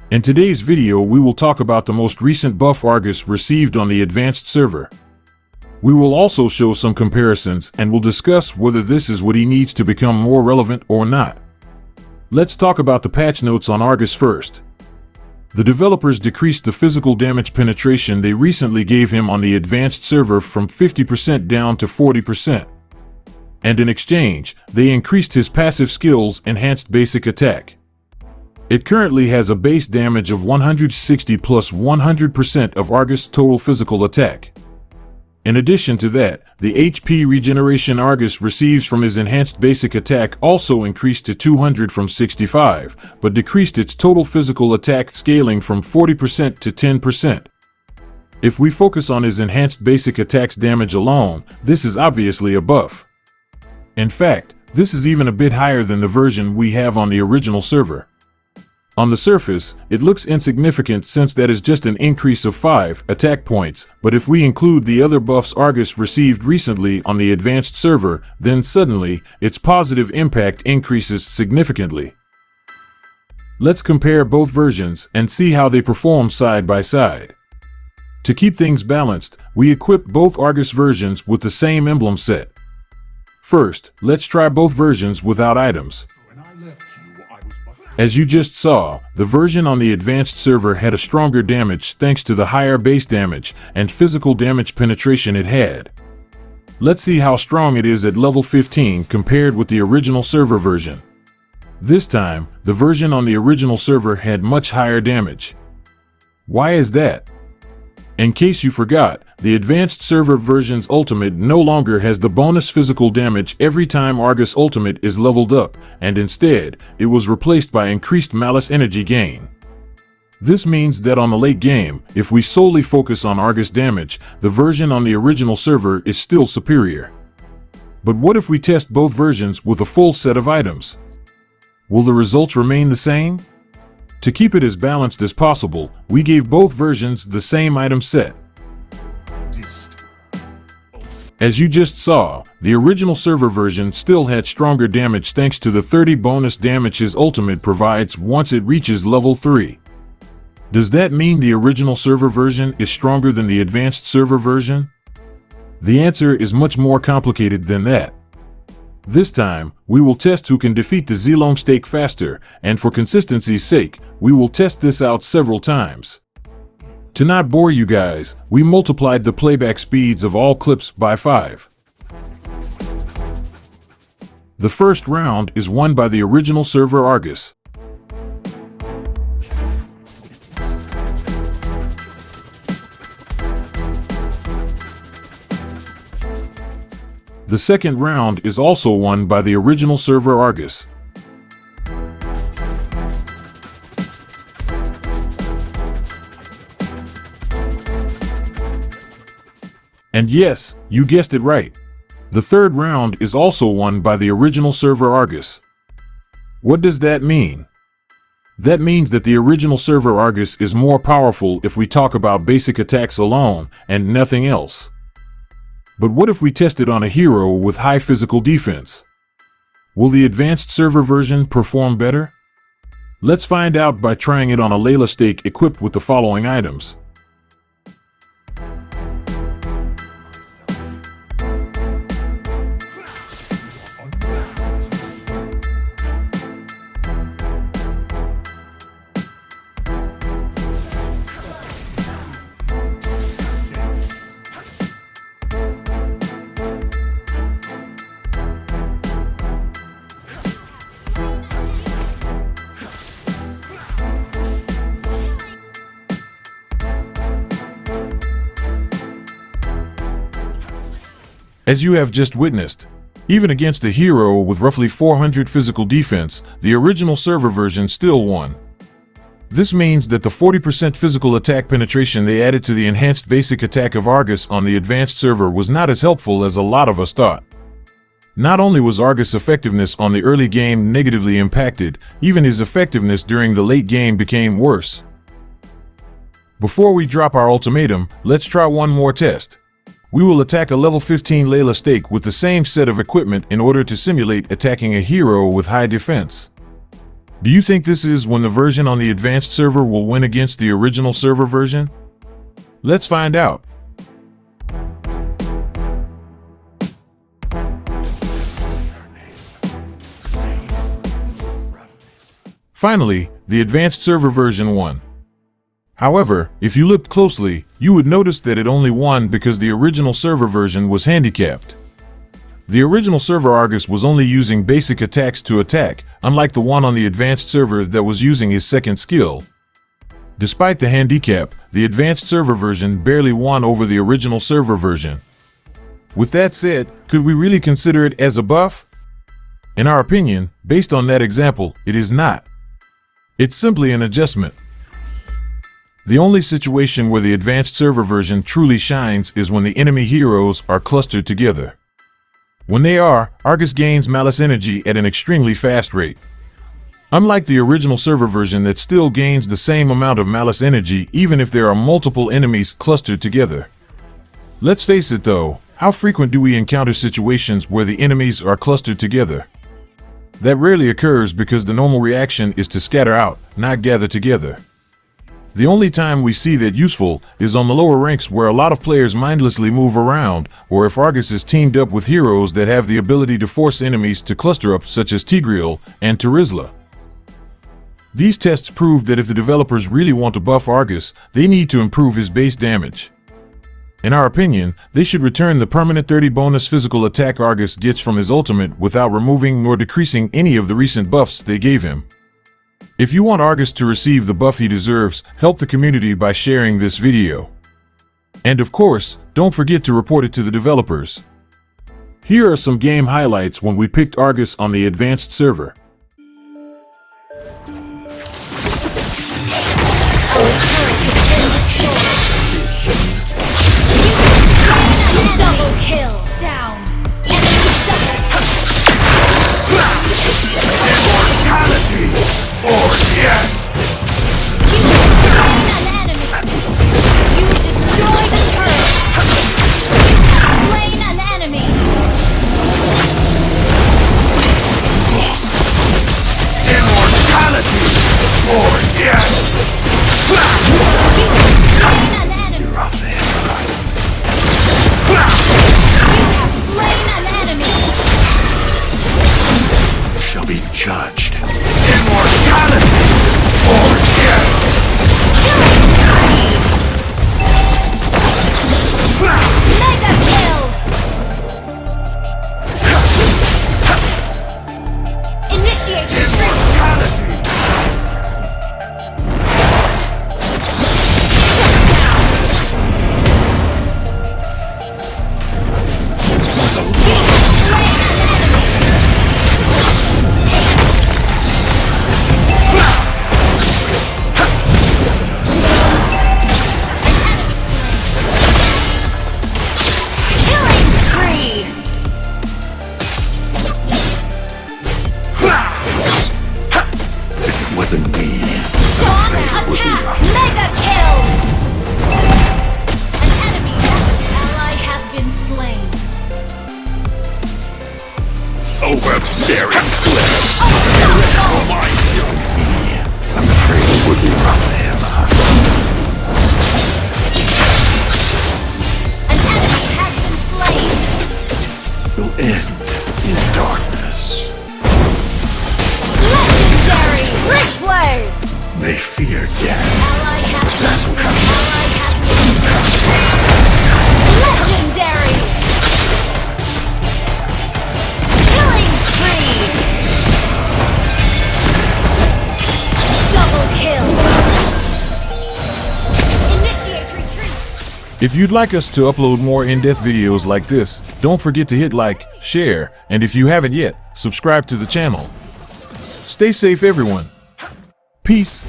In today's video, we will talk about the most recent buff Argus received on the advanced server. We will also show some comparisons and will discuss whether this is what he needs to become more relevant or not. Let's talk about the patch notes on Argus first. The developers decreased the physical damage penetration they recently gave him on the advanced server from 50% down to 40%. And in exchange, they increased his passive skills' enhanced basic attack. It currently has a base damage of 160 plus 100% of Argus' total physical attack. In addition to that, the HP regeneration Argus receives from his enhanced basic attack also increased to 200 from 65, but decreased its total physical attack scaling from 40% to 10%. If we focus on his enhanced basic attack's damage alone, this is obviously a buff. In fact, this is even a bit higher than the version we have on the original server. On the surface, it looks insignificant since that is just an increase of 5 attack points, but if we include the other buffs Argus received recently on the advanced server, then suddenly, its positive impact increases significantly. Let's compare both versions and see how they perform side by side. To keep things balanced, we equipped both Argus versions with the same emblem set. First, let's try both versions without items. As you just saw, the version on the advanced server had a stronger damage thanks to the higher base damage and physical damage penetration it had. Let's see how strong it is at level 15 compared with the original server version. This time, the version on the original server had much higher damage. Why is that? In case you forgot, the advanced server version's ultimate no longer has the bonus physical damage every time Argus ultimate is leveled up, and instead, it was replaced by increased malice energy gain. This means that on the late game, if we solely focus on Argus damage, the version on the original server is still superior. But what if we test both versions with a full set of items? Will the results remain the same? To keep it as balanced as possible, we gave both versions the same item set. As you just saw, the original server version still had stronger damage thanks to the 30 bonus damage his ultimate provides once it reaches level 3. Does that mean the original server version is stronger than the advanced server version? The answer is much more complicated than that. This time, we will test who can defeat the Zilong stake faster, and for consistency's sake, we will test this out several times. To not bore you guys, we multiplied the playback speeds of all clips by 5. The first round is won by the original server Argus. The second round is also won by the original server Argus. And yes, you guessed it right. The third round is also won by the original server Argus. What does that mean? That means that the original server Argus is more powerful if we talk about basic attacks alone and nothing else. But what if we test it on a hero with high physical defense? Will the advanced server version perform better? Let's find out by trying it on a Layla stake equipped with the following items. As you have just witnessed, even against a hero with roughly 400 physical defense, the original server version still won. This means that the 40% physical attack penetration they added to the enhanced basic attack of Argus on the advanced server was not as helpful as a lot of us thought. Not only was Argus' effectiveness on the early game negatively impacted, even his effectiveness during the late game became worse. Before we drop our ultimatum, let's try one more test. We will attack a level 15 Layla stake with the same set of equipment in order to simulate attacking a hero with high defense. Do you think this is when the version on the advanced server will win against the original server version? Let's find out. Finally, the advanced server version won. However, if you looked closely, you would notice that it only won because the original server version was handicapped. The original server Argus was only using basic attacks to attack, unlike the one on the advanced server that was using his second skill. Despite the handicap, the advanced server version barely won over the original server version. With that said, could we really consider it as a buff? In our opinion, based on that example, it is not. It's simply an adjustment. The only situation where the advanced server version truly shines is when the enemy heroes are clustered together. When they are, Argus gains malice energy at an extremely fast rate. Unlike the original server version that still gains the same amount of malice energy even if there are multiple enemies clustered together. Let's face it though, how frequent do we encounter situations where the enemies are clustered together? That rarely occurs because the normal reaction is to scatter out, not gather together. The only time we see that useful is on the lower ranks where a lot of players mindlessly move around, or if Argus is teamed up with heroes that have the ability to force enemies to cluster up, such as Tigreal and Terizla. These tests prove that if the developers really want to buff Argus, they need to improve his base damage. In our opinion, they should return the permanent 30 bonus physical attack Argus gets from his ultimate without removing nor decreasing any of the recent buffs they gave him. If you want Argus to receive the buff he deserves, help the community by sharing this video. And of course, don't forget to report it to the developers. Here are some game highlights when we picked Argus on the advanced server. Double kill. Down. Immortality! Or yes! You slain an enemy. You destroyed a turret. You have slain an enemy. Immortality! Or yes! You have slain an enemy. You're off the head. You have slain an enemy. Shall be judged. Immortality! Or yes! Killing spree. Mega kill. Initiate retreat. Immortality! Killing spree. If it wasn't me, Dawn attack. Mega kill. An enemy ally has been slain. overbearing clef. Unstoppable. I'm afraid it would be rough for him. An enemy has been slain. Will end in darkness. Legendary. Replay. They fear death. Ally has been slain. Ally has been slain. Legendary. Killing spree. Double kill. Initiate retreat. If you'd like us to upload more in-depth videos like this, don't forget to hit like, share, and if you haven't yet, subscribe to the channel. Stay safe, everyone. Peace.